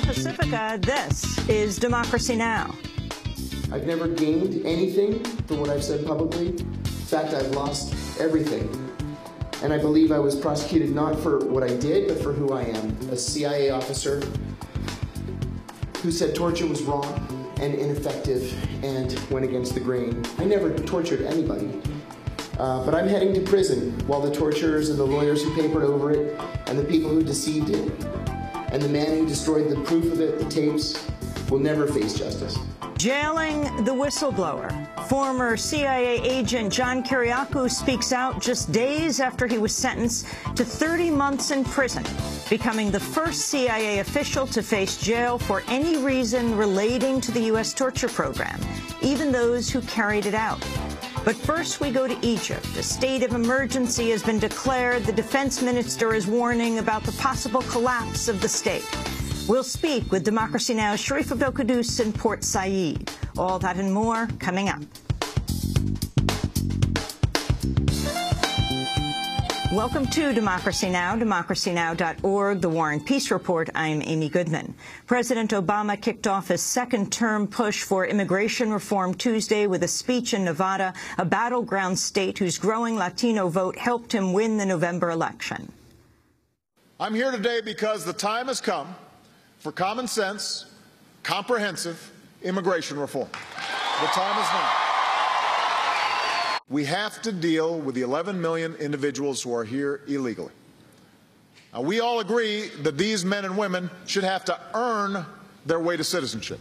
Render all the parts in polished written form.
Pacifica, this is Democracy Now! I've never gained anything from what I've said publicly. In fact, I've lost everything. And I believe I was prosecuted not for what I did, but for who I am. A CIA officer who said torture was wrong and ineffective and went against the grain. I never tortured anybody. But I'm heading to prison while the torturers and the lawyers who papered over it and the people who deceived it and the man who destroyed the proof of it, the tapes, will never face justice. Jailing the whistleblower. Former CIA agent John Kiriakou speaks out just days after he was sentenced to 30 months in prison, becoming the first CIA official to face jail for any reason relating to the U.S. torture program, even those who carried it out. But first, we go to Egypt. A state of emergency has been declared. The defense minister is warning about the possible collapse of the state. We'll speak with Democracy Now!'s Sharif Abdel-Quddus in Port Said. All that and more coming up. Welcome to Democracy Now!, democracynow.org, The War and Peace Report. I'm Amy Goodman. President Obama kicked off his second-term push for immigration reform Tuesday with a speech in Nevada, a battleground state whose growing Latino vote helped him win the November election. I'm here today because the time has come for common sense, comprehensive immigration reform. The time is now. We have to deal with the 11 million individuals who are here illegally. Now, we all agree that these men and women should have to earn their way to citizenship.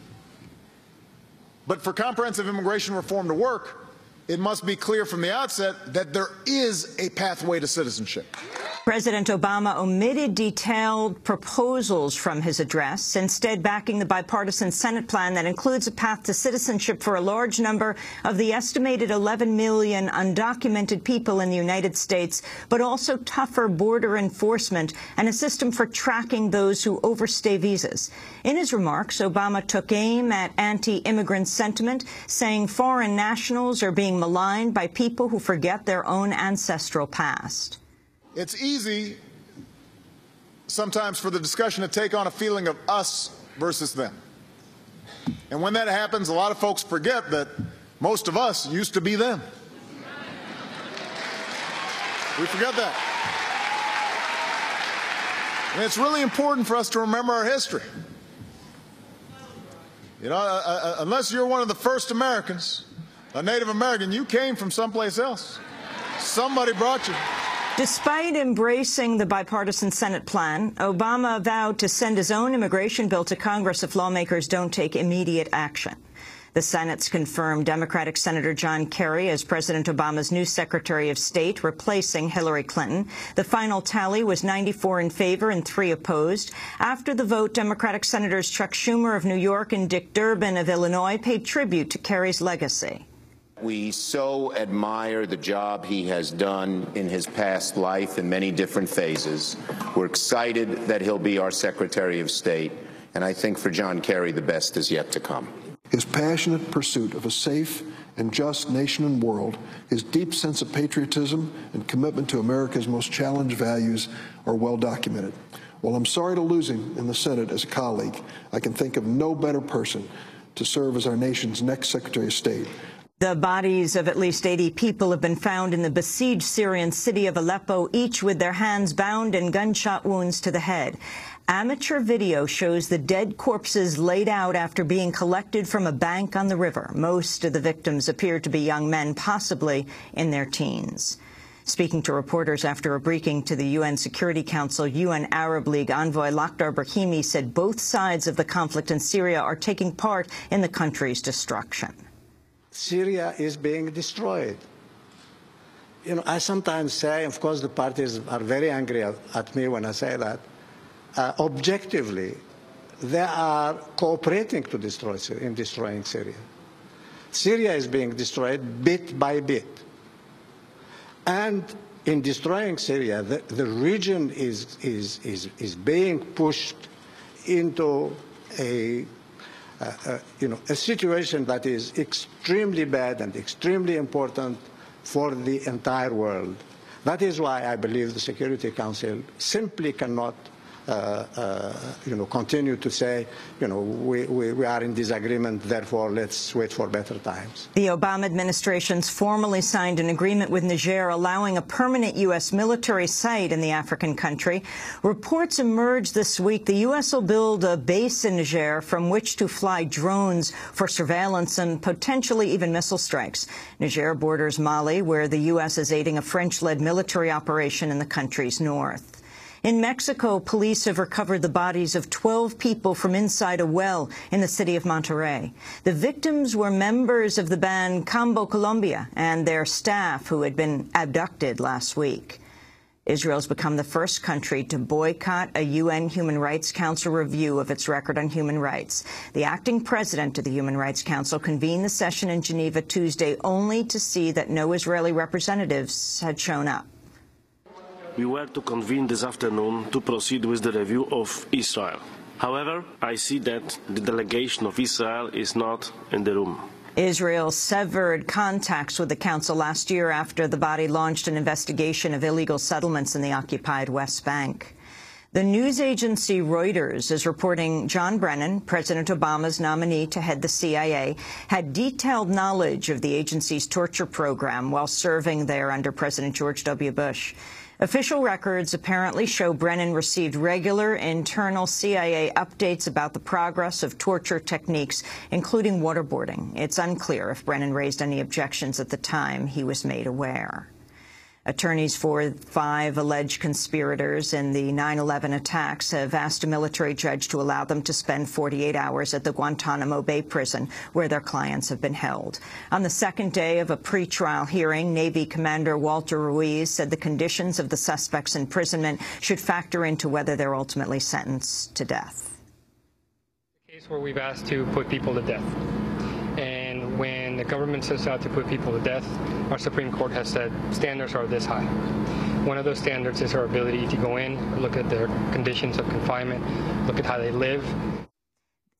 But for comprehensive immigration reform to work, it must be clear from the outset that there is a pathway to citizenship. President Obama omitted detailed proposals from his address, instead backing the bipartisan Senate plan that includes a path to citizenship for a large number of the estimated 11 million undocumented people in the United States, but also tougher border enforcement and a system for tracking those who overstay visas. In his remarks, Obama took aim at anti-immigrant sentiment, saying foreign nationals are being maligned by people who forget their own ancestral past. It's easy sometimes for the discussion to take on a feeling of us versus them. And when that happens, a lot of folks forget that most of us used to be them. We forget that. And it's really important for us to remember our history. You know, unless you're one of the first Americans, a Native American, you came from someplace else. Somebody brought you. Despite embracing the bipartisan Senate plan, Obama vowed to send his own immigration bill to Congress if lawmakers don't take immediate action. The Senate's confirmed Democratic Senator John Kerry as President Obama's new Secretary of State, replacing Hillary Clinton. The final tally was 94 in favor and 3 opposed. After the vote, Democratic Senators Chuck Schumer of New York and Dick Durbin of Illinois paid tribute to Kerry's legacy. We so admire the job he has done in his past life in many different phases. We're excited that he'll be our Secretary of State, and I think for John Kerry the best is yet to come. His passionate pursuit of a safe and just nation and world, his deep sense of patriotism and commitment to America's most challenged values are well documented. While I'm sorry to lose him in the Senate as a colleague, I can think of no better person to serve as our nation's next Secretary of State. The bodies of at least 80 people have been found in the besieged Syrian city of Aleppo, each with their hands bound and gunshot wounds to the head. Amateur video shows the dead corpses laid out after being collected from a bank on the river. Most of the victims appear to be young men, possibly in their teens. Speaking to reporters after a briefing to the UN Security Council, UN Arab League envoy Lakhdar Brahimi said both sides of the conflict in Syria are taking part in the country's destruction. Syria is being destroyed. You know, I sometimes say, of course the parties are very angry at me when I say that, objectively, they are cooperating to destroying Syria. Syria is being destroyed bit by bit. And in destroying Syria, the region is being pushed into a situation that is extremely bad and extremely important for the entire world. That is why I believe the Security Council simply cannot continue to say, we are in disagreement, therefore let's wait for better times. The Obama administration's formally signed an agreement with Niger allowing a permanent U.S. military site in the African country. Reports emerged this week the U.S. will build a base in Niger from which to fly drones for surveillance and potentially even missile strikes. Niger borders Mali, where the U.S. is aiding a French-led military operation in the country's north. In Mexico, police have recovered the bodies of 12 people from inside a well in the city of Monterrey. The victims were members of the band Combo Colombia and their staff who had been abducted last week. Israel's become the first country to boycott a UN Human Rights Council review of its record on human rights. The acting president of the Human Rights Council convened the session in Geneva Tuesday only to see that no Israeli representatives had shown up. We were to convene this afternoon to proceed with the review of Israel. However, I see that the delegation of Israel is not in the room. Israel severed contacts with the council last year after the body launched an investigation of illegal settlements in the occupied West Bank. The news agency Reuters is reporting John Brennan, President Obama's nominee to head the CIA, had detailed knowledge of the agency's torture program while serving there under President George W. Bush. Official records apparently show Brennan received regular internal CIA updates about the progress of torture techniques, including waterboarding. It's unclear if Brennan raised any objections at the time he was made aware. Attorneys for 5 alleged conspirators in the 9/11 attacks have asked a military judge to allow them to spend 48 hours at the Guantanamo Bay prison, where their clients have been held. On the second day of a pretrial hearing, Navy Commander Walter Ruiz said the conditions of the suspects' imprisonment should factor into whether they're ultimately sentenced to death. A case where we've asked to put people to death. And when the government sets out to put people to death, our Supreme Court has said standards are this high. One of those standards is our ability to go in, look at their conditions of confinement, look at how they live.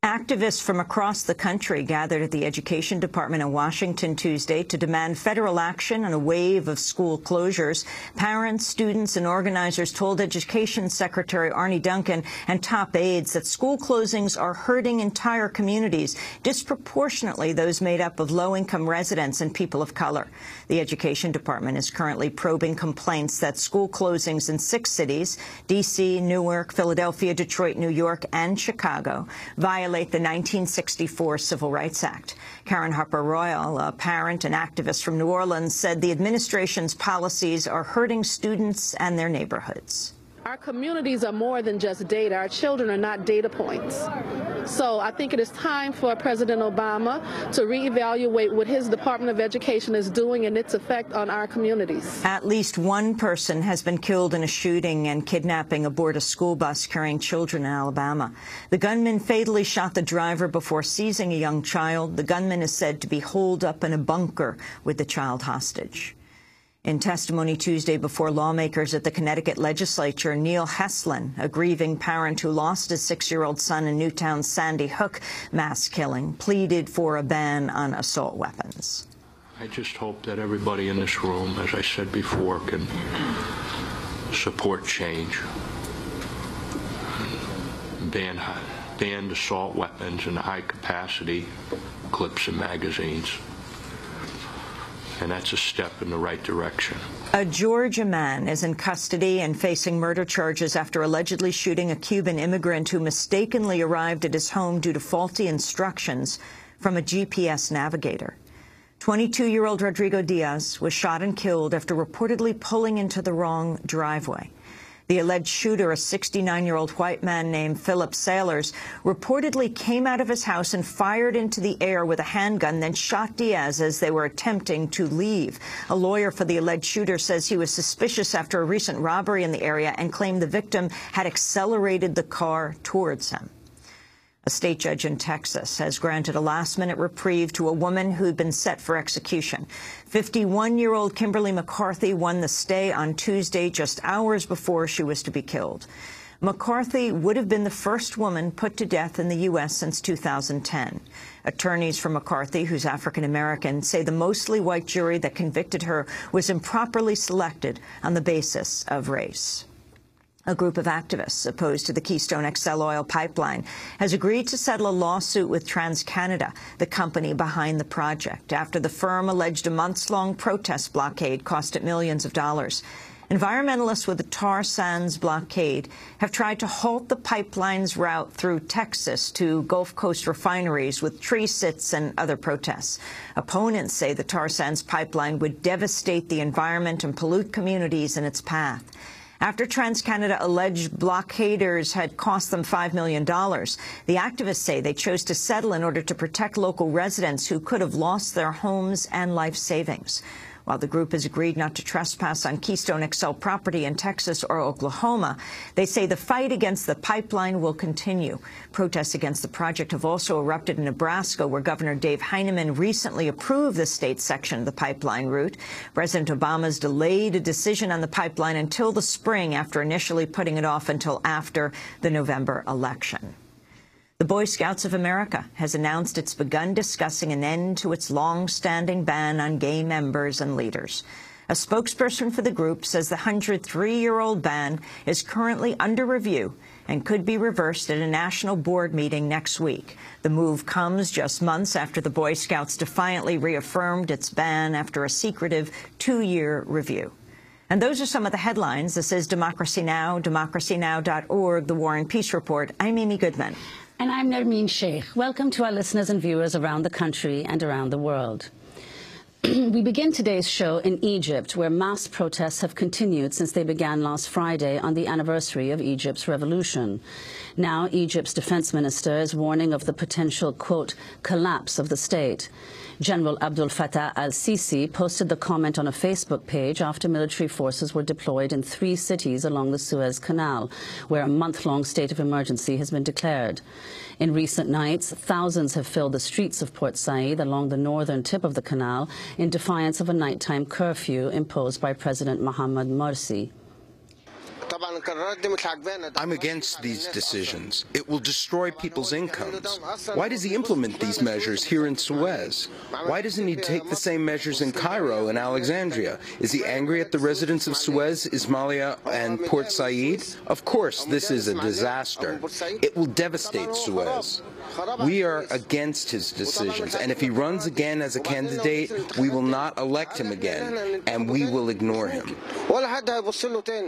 Activists from across the country gathered at the Education Department in Washington Tuesday to demand federal action on a wave of school closures. Parents, students, and organizers told Education Secretary Arne Duncan and top aides that school closings are hurting entire communities, disproportionately those made up of low-income residents and people of color. The Education Department is currently probing complaints that school closings in 6 cities, D.C., Newark, Philadelphia, Detroit, New York, and Chicago, violate the 1964 Civil Rights Act. Karen Harper Royal, a parent and activist from New Orleans, said the administration's policies are hurting students and their neighborhoods. Our communities are more than just data. Our children are not data points. So I think it is time for President Obama to reevaluate what his Department of Education is doing and its effect on our communities. At least one person has been killed in a shooting and kidnapping aboard a school bus carrying children in Alabama. The gunman fatally shot the driver before seizing a young child. The gunman is said to be holed up in a bunker with the child hostage. In testimony Tuesday before lawmakers at the Connecticut legislature, Neil Heslin, a grieving parent who lost his 6-year-old son in Newtown's Sandy Hook mass killing, pleaded for a ban on assault weapons. I just hope that everybody in this room, as I said before, can support change. Ban assault weapons and high-capacity clips and magazines. And that's a step in the right direction. A Georgia man is in custody and facing murder charges after allegedly shooting a Cuban immigrant who mistakenly arrived at his home due to faulty instructions from a GPS navigator. 22-year-old Rodrigo Diaz was shot and killed after reportedly pulling into the wrong driveway. The alleged shooter, a 69-year-old white man named Philip Sailors, reportedly came out of his house and fired into the air with a handgun, then shot Diaz as they were attempting to leave. A lawyer for the alleged shooter says he was suspicious after a recent robbery in the area and claimed the victim had accelerated the car towards him. A state judge in Texas has granted a last-minute reprieve to a woman who'd been set for execution. 51-year-old Kimberly McCarthy won the stay on Tuesday, just hours before she was to be killed. McCarthy would have been the first woman put to death in the U.S. since 2010. Attorneys for McCarthy, who's African-American, say the mostly white jury that convicted her was improperly selected on the basis of race. A group of activists opposed to the Keystone XL oil pipeline has agreed to settle a lawsuit with TransCanada, the company behind the project, after the firm alleged a months-long protest blockade cost it millions of dollars. Environmentalists with the tar sands blockade have tried to halt the pipeline's route through Texas to Gulf Coast refineries with tree sits and other protests. Opponents say the tar sands pipeline would devastate the environment and pollute communities in its path. After TransCanada alleged blockaders had cost them $5 million, the activists say they chose to settle in order to protect local residents who could have lost their homes and life savings. While the group has agreed not to trespass on Keystone XL property in Texas or Oklahoma, they say the fight against the pipeline will continue. Protests against the project have also erupted in Nebraska, where Governor Dave Heinemann recently approved the state's section of the pipeline route. President Obama's delayed a decision on the pipeline until the spring, after initially putting it off until after the November election. The Boy Scouts of America has announced it's begun discussing an end to its long-standing ban on gay members and leaders. A spokesperson for the group says the 103-year-old ban is currently under review and could be reversed at a national board meeting next week. The move comes just months after the Boy Scouts defiantly reaffirmed its ban after a secretive 2-year review. And those are some of the headlines. This is Democracy Now!, democracynow.org, The War and Peace Report. I'm Amy Goodman. And I'm Nermeen Sheikh. Welcome to our listeners and viewers around the country and around the world. We begin today's show in Egypt, where mass protests have continued since they began last Friday on the anniversary of Egypt's revolution. Now, Egypt's defense minister is warning of the potential, quote, collapse of the state. General Abdel Fattah al-Sisi posted the comment on a Facebook page after military forces were deployed in 3 cities along the Suez Canal, where a month-long state of emergency has been declared. In recent nights, thousands have filled the streets of Port Said along the northern tip of the canal in defiance of a nighttime curfew imposed by President Mohamed Morsi. I'm against these decisions. It will destroy people's incomes. Why does he implement these measures here in Suez? Why doesn't he take the same measures in Cairo and Alexandria? Is he angry at the residents of Suez, Ismailia, and Port Said? Of course, this is a disaster. It will devastate Suez. We are against his decisions, and if he runs again as a candidate, we will not elect him again, and we will ignore him.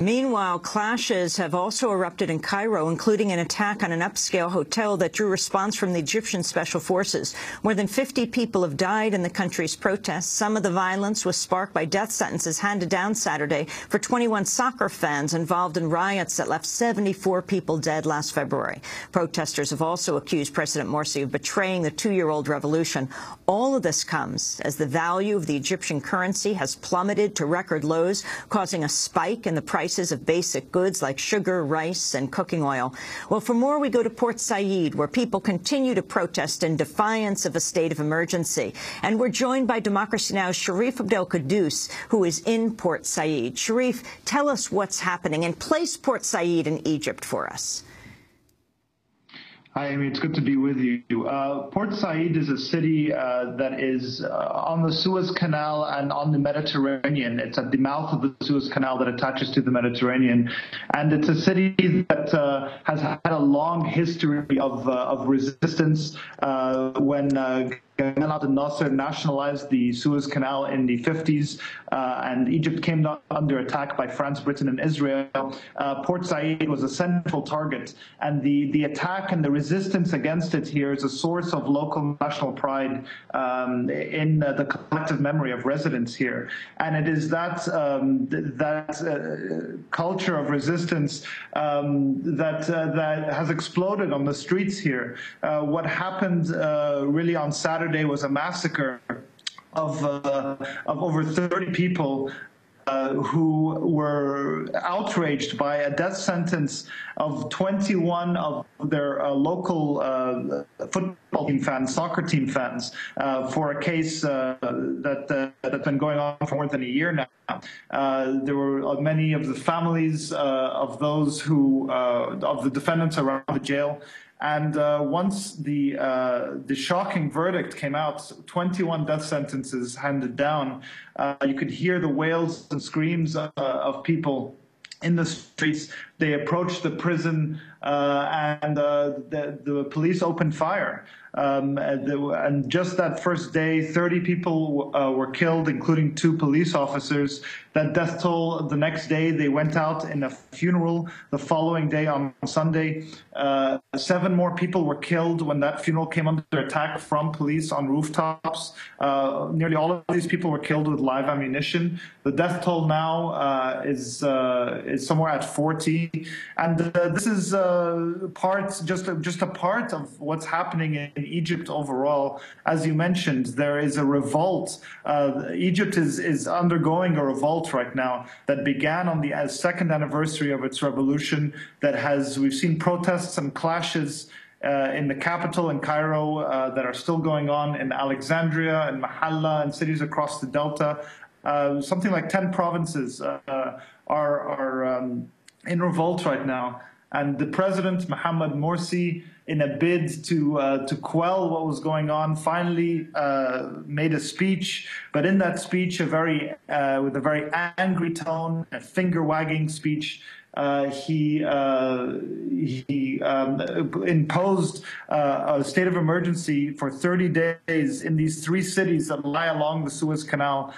Meanwhile, clashes have also erupted in Cairo, including an attack on an upscale hotel that drew response from the Egyptian Special Forces. More than 50 people have died in the country's protests. Some of the violence was sparked by death sentences handed down Saturday for 21 soccer fans involved in riots that left 74 people dead last February. Protesters have also accused President Morsi of betraying the 2-year-old revolution. All of this comes as the value of the Egyptian currency has plummeted to record lows, causing a spike in the prices of basic goods like sugar, rice, and cooking oil. Well, for more, we go to Port Said, where people continue to protest in defiance of a state of emergency. And we're joined by Democracy Now!'s Sharif Abdel-Quddus, who is in Port Said. Sharif, tell us what's happening and place Port Said in Egypt for us. Hi, Amy. It's good to be with you. Port Said is a city that is on the Suez Canal and on the Mediterranean. It's at the mouth of the Suez Canal that attaches to the Mediterranean. And it's a city that has had a long history of resistance when Gamal Abdel Nasser nationalized the Suez Canal in the 50s, and Egypt came under attack by France, Britain, and Israel. Port Said was a central target, and the attack and the resistance against it here is a source of local national pride in the collective memory of residents here. And it is that culture of resistance that has exploded on the streets here. What happened really on Saturday was a massacre of over 30 people who were outraged by a death sentence of 21 of their local football team fans, soccer team fans, for a case that's been going on for more than a year now. There were many of the families of those who of the defendants around the jail. And once the shocking verdict came out, 21 death sentences handed down, you could hear the wails and screams of people in the streets. they approached the prison and the police opened fire. And just that first day, 30 people were killed, including 2 police officers. That death toll the next day, they went out in a funeral. The following day on Sunday, 7 more people were killed when that funeral came under attack from police on rooftops. Nearly all of these people were killed with live ammunition. The death toll now is somewhere at 40. And this is just a part of what's happening in Egypt overall. As you mentioned, there is a revolt. Egypt is undergoing a revolt right now that began on the second anniversary of its revolution. We've seen protests and clashes in the capital in Cairo that are still going on in Alexandria and Mahalla and cities across the Delta. Something like 10 provinces are in revolt right now. And the president, Mohamed Morsi, in a bid to quell what was going on, finally made a speech. But in that speech, with a very angry tone, a finger-wagging speech, he imposed a state of emergency for 30 days in these 3 cities that lie along the Suez Canal,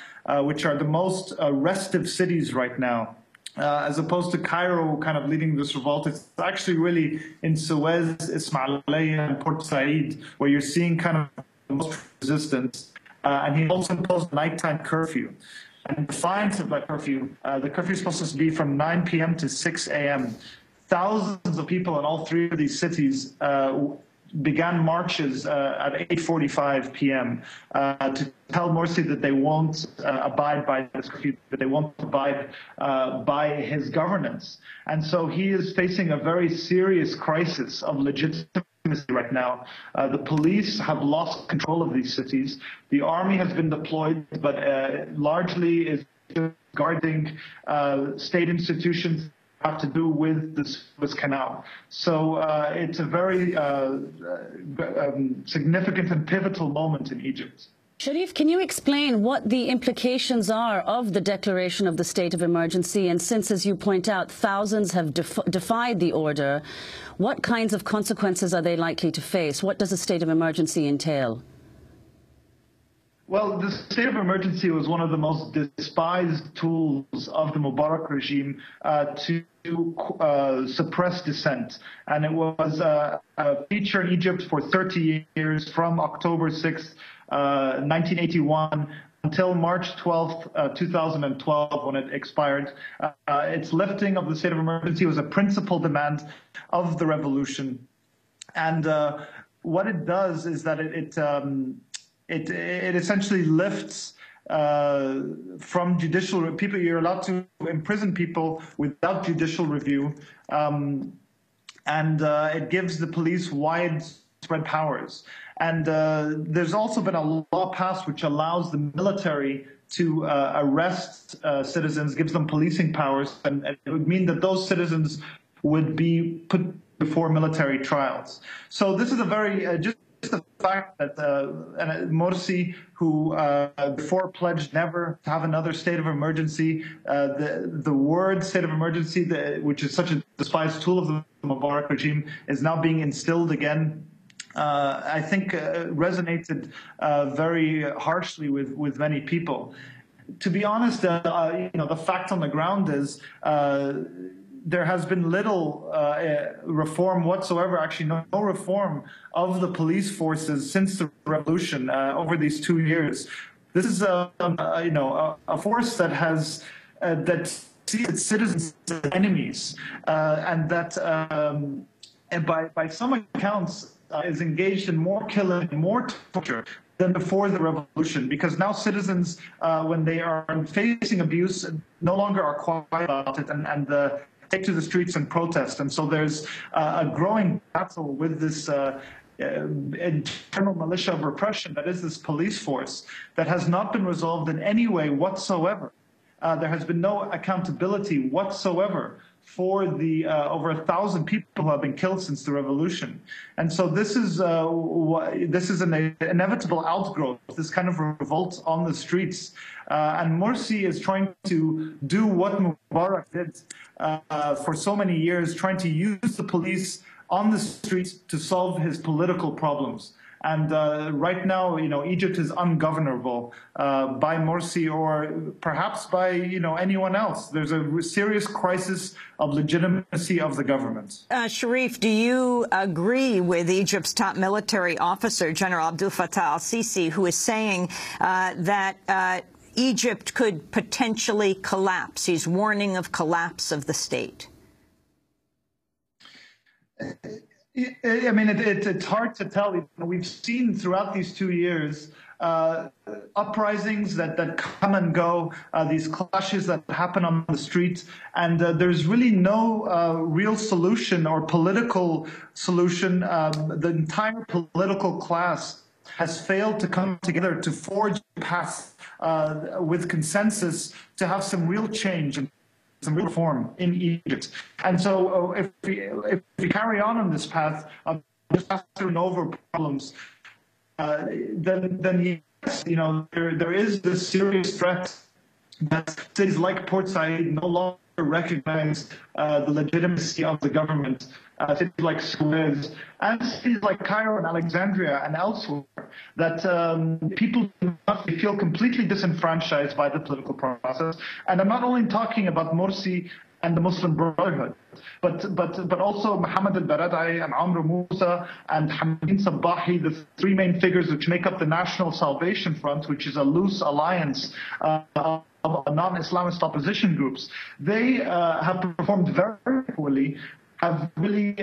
which are the most restive cities right now. As opposed to Cairo kind of leading this revolt, it's actually really in Suez, Ismailia, and Port Said, where you're seeing kind of the most resistance. And he also imposed a nighttime curfew. And in defiance of that curfew, the curfew is supposed to be from 9 p.m. to 6 a.m. Thousands of people in all 3 of these cities began marches at 8:45 p.m. To tell Morsi that they won't abide by this curfew, that they won't abide by his governance. And so he is facing a very serious crisis of legitimacy right now. The police have lost control of these cities. The army has been deployed, but largely is guarding state institutions have to do with the Suez Canal. So it's a very significant and pivotal moment in Egypt. Sharif, can you explain what the implications are of the declaration of the state of emergency? And since, as you point out, thousands have defied the order, what kinds of consequences are they likely to face? What does a state of emergency entail? Well, the state of emergency was one of the most despised tools of the Mubarak regime to suppress dissent. And it was a feature in Egypt for 30 years, from October 6th, 1981, until March 12th, 2012, when it expired. Its lifting of the state of emergency was a principal demand of the revolution. And what it does is that it essentially lifts from judicial people. You're allowed to imprison people without judicial review, and it gives the police widespread powers. And there's also been a law passed which allows the military to arrest citizens, gives them policing powers, and it would mean that those citizens would be put before military trials. So this is a very just the fact that Morsi, who before pledged never to have another state of emergency, the word state of emergency, which is such a despised tool of the Mubarak regime, is now being instilled again. I think resonated very harshly with many people. To be honest, the fact on the ground is there has been little reform whatsoever, actually no reform of the police forces since the revolution over these 2 years. This is a force that has that sees its citizens as enemies, and that by some accounts is engaged in more killing, more torture than before the revolution, because now citizens, when they are facing abuse, no longer are quiet about it and take to the streets and protest. And so there's a growing battle with this internal militia of repression that is this police force that has not been resolved in any way whatsoever. There has been no accountability whatsoever for the over 1,000 people who have been killed since the revolution. And so this is an inevitable outgrowth, this kind of revolt on the streets. And Morsi is trying to do what Mubarak did for so many years, trying to use the police on the streets to solve his political problems. And right now, Egypt is ungovernable by Morsi or perhaps by, anyone else. There's a serious crisis of legitimacy of the government. Sharif, do you agree with Egypt's top military officer, General Abdel Fattah al-Sisi, who is saying that Egypt could potentially collapse? He's warning of collapse of the state. I mean, it's hard to tell. We've seen throughout these 2 years uprisings that come and go, these clashes that happen on the street, and there's really no real solution or political solution. The entire political class has failed to come together to forge a path with consensus to have some real change and some real reform in Egypt. And so if we carry on this path of just passing over problems, then yes, there is this serious threat that cities like Port Said no longer recognize the legitimacy of the government. Cities like Suez and cities like Cairo and Alexandria and elsewhere, that people feel completely disenfranchised by the political process. And I'm not only talking about Morsi and the Muslim Brotherhood, but also Mohammed al-Baradei and Amr Moussa and Hamid Sabahi, the three main figures which make up the National Salvation Front, which is a loose alliance of non-Islamist opposition groups. They have performed very poorly, have really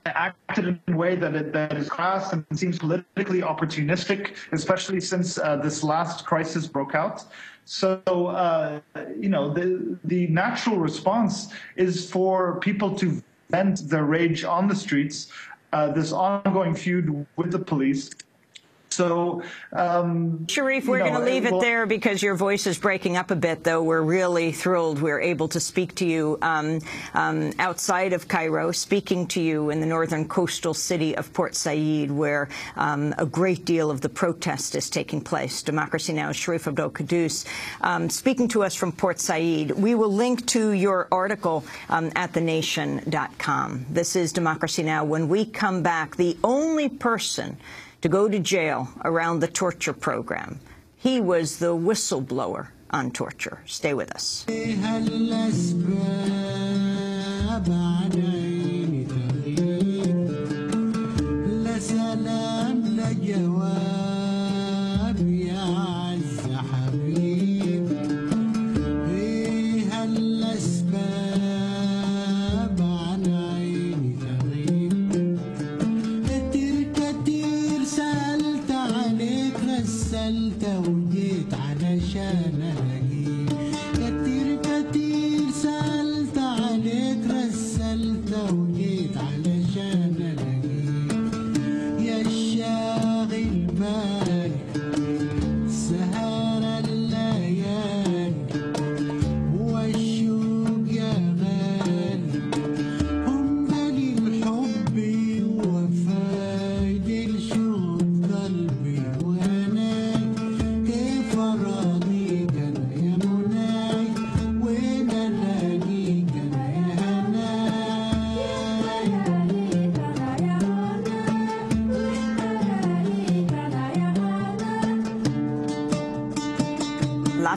acted in a way that is crass and seems politically opportunistic, especially since this last crisis broke out. So, the natural response is for people to vent their rage on the streets, this ongoing feud with the police. So, Sharif, we're going to leave it there because your voice is breaking up a bit, though. We're really thrilled we're able to speak to you outside of Cairo, speaking to you in the northern coastal city of Port Said, where a great deal of the protest is taking place. Democracy Now's Sharif Abdel-Quddus speaking to us from Port Said. We will link to your article at thenation.com. This is Democracy Now! When we come back, the only person to go to jail around the torture program. He was the whistleblower on torture. Stay with us.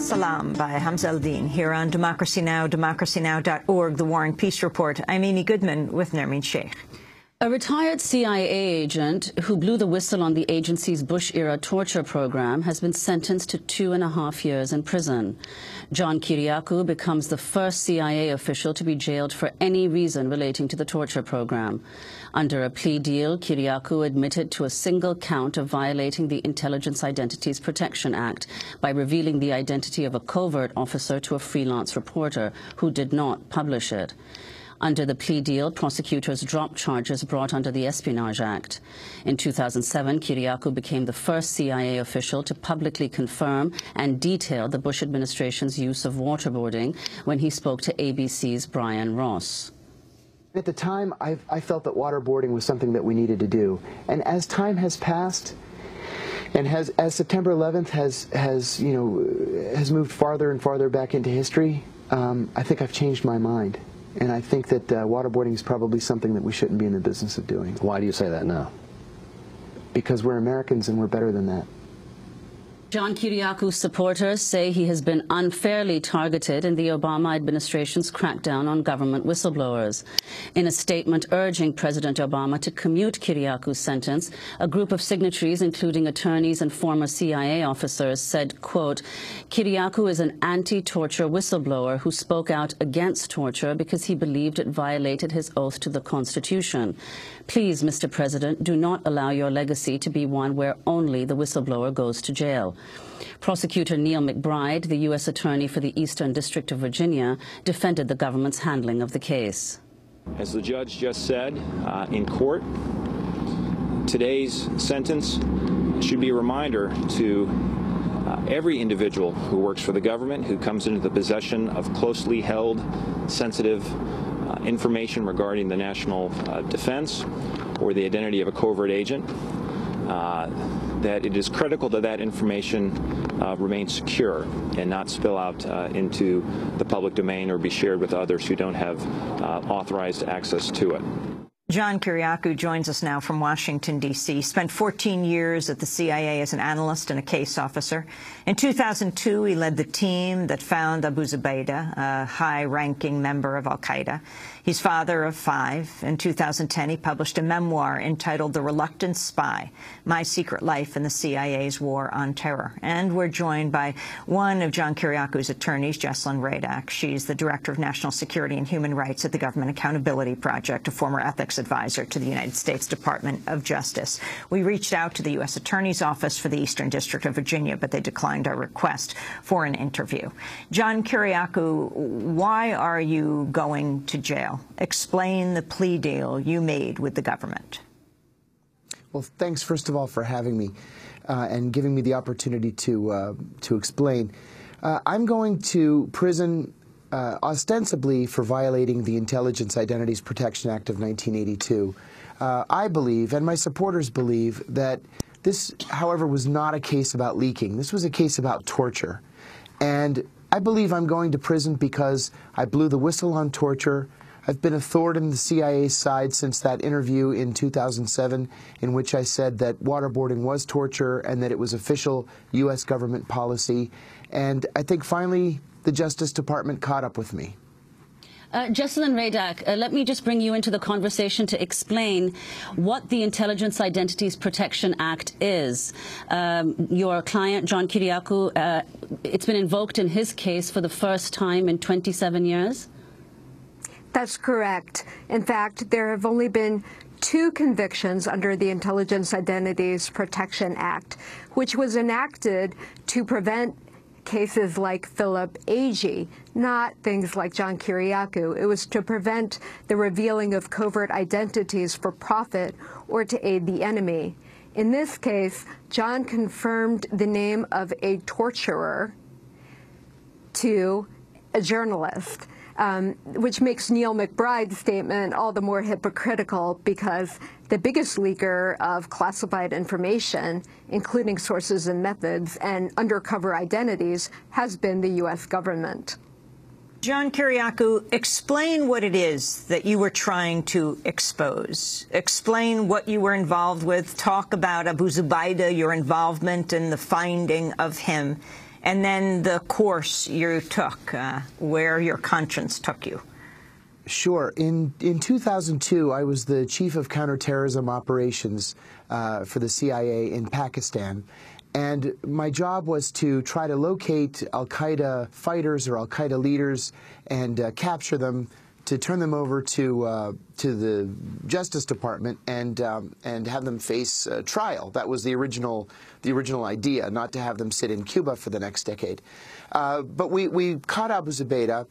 Salam by Hamza Al-Din here on Democracy Now!, democracynow.org, The War and Peace Report. I'm Amy Goodman with Nermeen Sheikh. A retired CIA agent who blew the whistle on the agency's Bush-era torture program has been sentenced to 2.5 years in prison. John Kiriakou becomes the first CIA official to be jailed for any reason relating to the torture program. Under a plea deal, Kiriakou admitted to a single count of violating the Intelligence Identities Protection Act by revealing the identity of a covert officer to a freelance reporter who did not publish it. Under the plea deal, prosecutors dropped charges brought under the Espionage Act. In 2007, Kiriakou became the first CIA official to publicly confirm and detail the Bush administration's use of waterboarding when he spoke to ABC's Brian Ross. At the time, I felt that waterboarding was something that we needed to do. And as time has passed, and as September 11th has moved farther and farther back into history, I think I've changed my mind. And I think that waterboarding is probably something that we shouldn't be in the business of doing. Why do you say that now? Because we're Americans and we're better than that. John Kiriakou's supporters say he has been unfairly targeted in the Obama administration's crackdown on government whistleblowers. In a statement urging President Obama to commute Kiriakou's sentence, a group of signatories, including attorneys and former CIA officers, said, quote, Kiriakou is an anti-torture whistleblower who spoke out against torture because he believed it violated his oath to the Constitution. Please, Mr. President, do not allow your legacy to be one where only the whistleblower goes to jail. Prosecutor Neil McBride, the U.S. Attorney for the Eastern District of Virginia, defended the government's handling of the case. As the judge just said in court, today's sentence should be a reminder to every individual who works for the government, who comes into the possession of closely held, sensitive information regarding the national defense or the identity of a covert agent, that it is critical that that information remain secure and not spill out into the public domain or be shared with others who don't have authorized access to it. John Kiriakou joins us now from Washington, D.C. Spent 14 years at the CIA as an analyst and a case officer. In 2002, he led the team that found Abu Zubaydah, a high-ranking member of al-Qaeda. He's father of 5. In 2010, he published a memoir entitled The Reluctant Spy, My Secret Life in the CIA's War on Terror. And we're joined by one of John Kiriakou's attorneys, Jessalyn Radack. She's the Director of National Security and Human Rights at the Government Accountability Project, a former ethics advisor to the United States Department of Justice. We reached out to the U.S. Attorney's Office for the Eastern District of Virginia, but they declined our request for an interview. John Kiriakou, why are you going to jail? Explain the plea deal you made with the government. Well, thanks, first of all, for having me and giving me the opportunity to explain. I'm going to prison ostensibly for violating the Intelligence Identities Protection Act of 1982. I believe, and my supporters believe, that this, however, was not a case about leaking. This was a case about torture. And I believe I'm going to prison because I blew the whistle on torture. I've been a thorn in the CIA's side since that interview in 2007 in which I said that waterboarding was torture and that it was official U.S. government policy. And I think finally the Justice Department caught up with me. Jessalyn Radack, let me just bring you into the conversation to explain what the Intelligence Identities Protection Act is. Your client, John Kiriakou, it's been invoked in his case for the first time in 27 years? That's correct. In fact, there have only been 2 convictions under the Intelligence Identities Protection Act, which was enacted to prevent cases like Philip Agee, not things like John Kiriakou. It was to prevent the revealing of covert identities for profit or to aid the enemy. In this case, John confirmed the name of a torturer to a journalist. Which makes Neil McBride's statement all the more hypocritical because the biggest leaker of classified information, including sources and methods and undercover identities, has been the U.S. government. John Kiriakou, explain what it is that you were trying to expose. Explain what you were involved with. Talk about Abu Zubaydah, your involvement in the finding of him. And then the course you took, where your conscience took you. Sure. In 2002, I was the chief of counterterrorism operations for the CIA in Pakistan. And my job was to try to locate al-Qaeda fighters or al-Qaeda leaders and capture them, to turn them over to the Justice Department and have them face trial. That was the original idea, not to have them sit in Cuba for the next decade. But we caught Abu Zubaydah,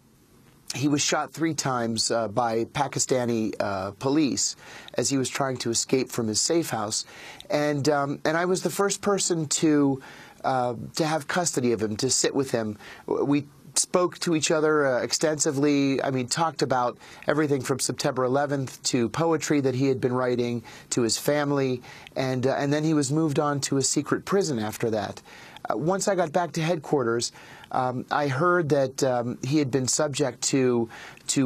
he was shot 3 times by Pakistani police as he was trying to escape from his safe house, and I was the first person to have custody of him, to sit with him. We spoke to each other extensively. I mean, talked about everything from September 11th to poetry that he had been writing, to his family, and then he was moved on to a secret prison after that. Once I got back to headquarters, I heard that he had been subject to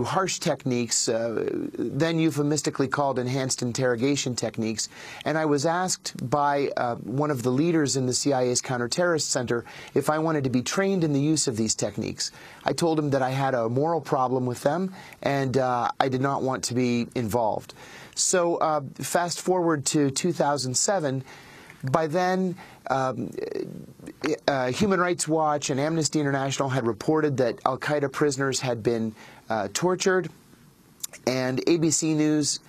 harsh techniques, then euphemistically called enhanced interrogation techniques, and I was asked by one of the leaders in the CIA's counterterrorist center if I wanted to be trained in the use of these techniques. I told him that I had a moral problem with them, and I did not want to be involved. So fast forward to 2007. By then, Human Rights Watch and Amnesty International had reported that al-Qaeda prisoners had been tortured, and ABC News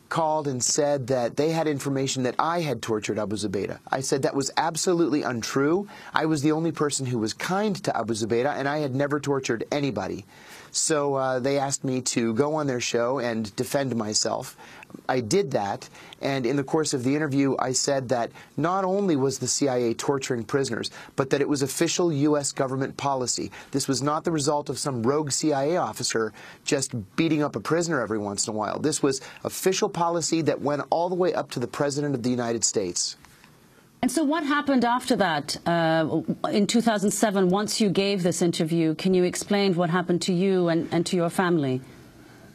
called and said that they had information that I had tortured Abu Zubaydah. I said that was absolutely untrue. I was the only person who was kind to Abu Zubaydah, and I had never tortured anybody. So they asked me to go on their show and defend myself. I did that, and in the course of the interview, I said that not only was the CIA torturing prisoners, but that it was official U.S. government policy. This was not the result of some rogue CIA officer just beating up a prisoner every once in a while. This was official policy that went all the way up to the President of the United States. And so what happened after that in 2007, once you gave this interview? Can you explain what happened to you and to your family?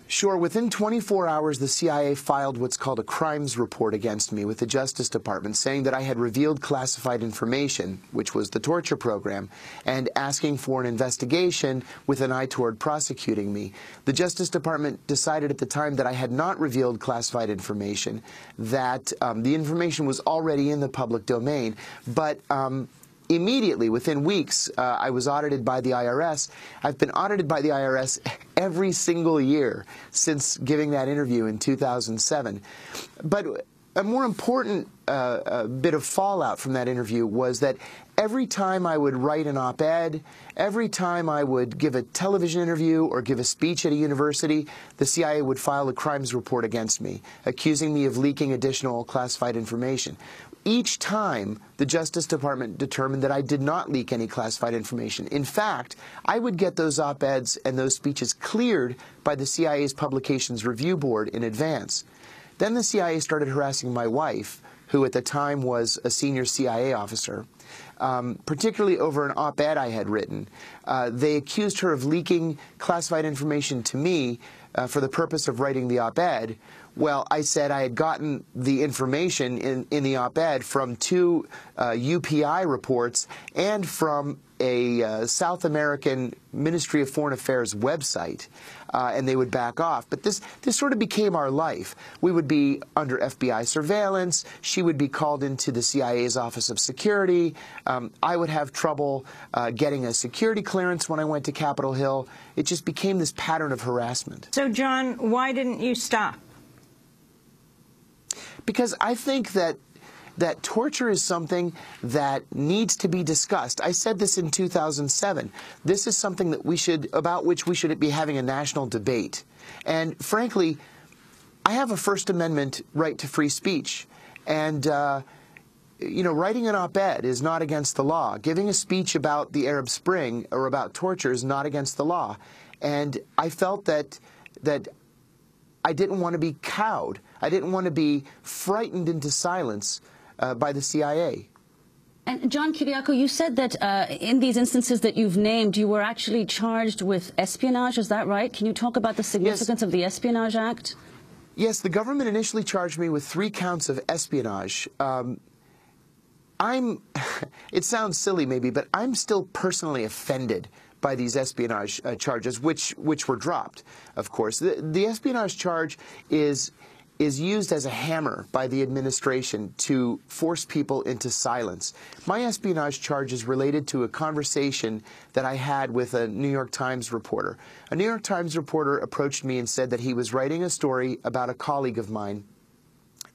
Sure. Within 24 hours, the CIA filed what's called a crimes report against me with the Justice Department, saying that I had revealed classified information, which was the torture program, and asking for an investigation with an eye toward prosecuting me. The Justice Department decided at the time that I had not revealed classified information, that the information was already in the public domain, but immediately, within weeks, I was audited by the IRS. I've been audited by the IRS every single year since giving that interview in 2007. But a more important bit of fallout from that interview was that every time I would write an op-ed, every time I would give a television interview or give a speech at a university, the CIA would file a crimes report against me, accusing me of leaking additional classified information. Each time, the Justice Department determined that I did not leak any classified information. In fact, I would get those op-eds and those speeches cleared by the CIA's Publications Review Board in advance. Then the CIA started harassing my wife, who at the time was a senior CIA officer, particularly over an op-ed I had written. They accused her of leaking classified information to me for the purpose of writing the op-ed. Well, I said I had gotten the information in the op-ed from 2 UPI reports and from a South American Ministry of Foreign Affairs website, and they would back off. But this sort of became our life. We would be under FBI surveillance. She would be called into the CIA's Office of Security. I would have trouble getting a security clearance when I went to Capitol Hill. It just became this pattern of harassment. So, John, why didn't you stop? Because I think that torture is something that needs to be discussed. I said this in 2007. This is something that about which we should be having a national debate. And frankly, I have a First Amendment right to free speech. And, you know, writing an op-ed is not against the law. Giving a speech about the Arab Spring or about torture is not against the law. And I felt that I didn't want to be cowed. I didn't want to be frightened into silence by the CIA. And John Kiriakou, you said that in these instances that you've named, you were actually charged with espionage. Is that right? Can you talk about the significance of the Espionage Act? Yes, the government initially charged me with 3 counts of espionage. It sounds silly maybe, but I'm still personally offended by these espionage charges, which were dropped, of course. The espionage charge is used as a hammer by the administration to force people into silence. My espionage charge is related to a conversation that I had with a New York Times reporter. A New York Times reporter approached me and said that he was writing a story about a colleague of mine,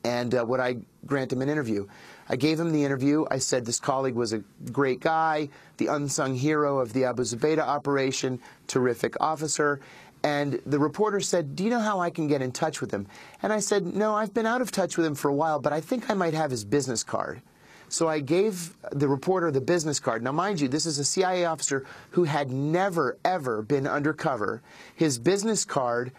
And would I grant him an interview? I gave him the interview. I said this colleague was a great guy, the unsung hero of the Abu Zubaydah operation, terrific officer. And the reporter said, do you know how I can get in touch with him? And I said, no, I've been out of touch with him for a while, but I think I might have his business card. So I gave the reporter the business card. Now, mind you, this is a CIA officer who had never, ever been undercover. His business card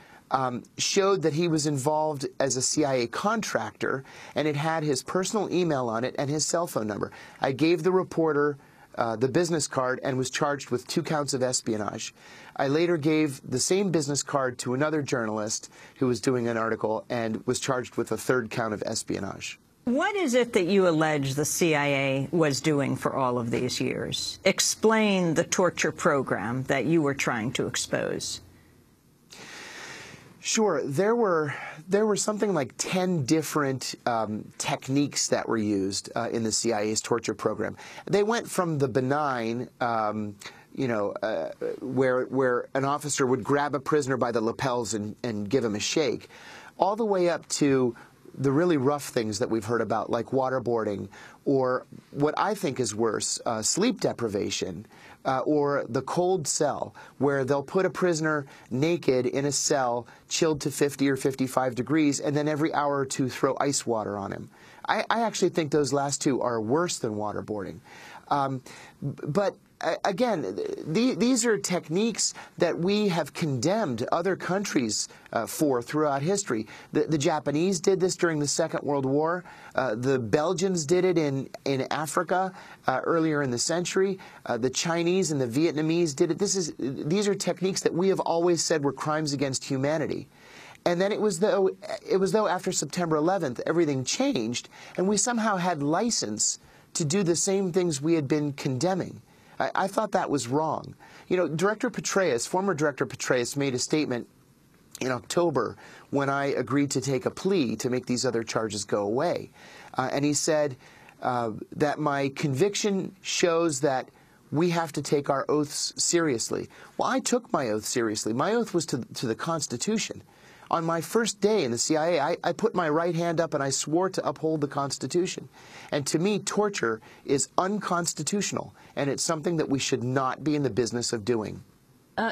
showed that he was involved as a CIA contractor, and it had his personal email on it and his cell phone number. I gave the reporter the business card and was charged with 2 counts of espionage. I later gave the same business card to another journalist who was doing an article and was charged with a 3rd count of espionage. What is it that you allege the CIA was doing for all of these years? Explain the torture program that you were trying to expose. Sure. There were something like 10 different techniques that were used in the CIA's torture program. They went from the benign, where an officer would grab a prisoner by the lapels and give him a shake, all the way up to the really rough things that we've heard about, like waterboarding, or what I think is worse, sleep deprivation, or the cold cell, where they'll put a prisoner naked in a cell, chilled to 50 or 55 degrees, and then every hour or 2 throw ice water on him. I actually think those last 2 are worse than waterboarding. But again, these are techniques that we have condemned other countries for throughout history. The Japanese did this during the Second World War. The Belgians did it in Africa earlier in the century. The Chinese and the Vietnamese did it. These are techniques that we have always said were crimes against humanity. And then it was though after September 11th everything changed, and we somehow had license to do the same things we had been condemning. I thought that was wrong. You know, former Director Petraeus made a statement in October when I agreed to take a plea to make these other charges go away. And he said that my conviction shows that we have to take our oaths seriously. Well, I took my oath seriously. My oath was to the Constitution. On my first day in the CIA, I put my right hand up and I swore to uphold the Constitution. And to me, torture is unconstitutional, and it's something that we should not be in the business of doing.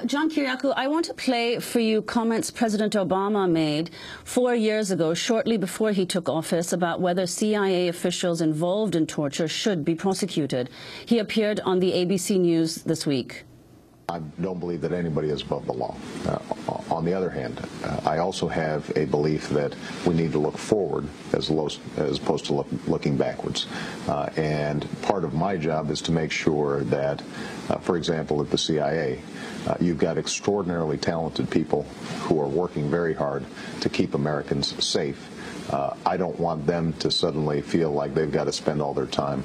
John Kiriakou, I want to play for you comments President Obama made 4 years ago, shortly before he took office, about whether CIA officials involved in torture should be prosecuted. He appeared on the ABC News this week. I don't believe that anybody is above the law. On the other hand, I also have a belief that we need to look forward as opposed to looking backwards. And part of my job is to make sure that, for example, at the CIA, you've got extraordinarily talented people who are working very hard to keep Americans safe. I don't want them to suddenly feel like they've got to spend all their time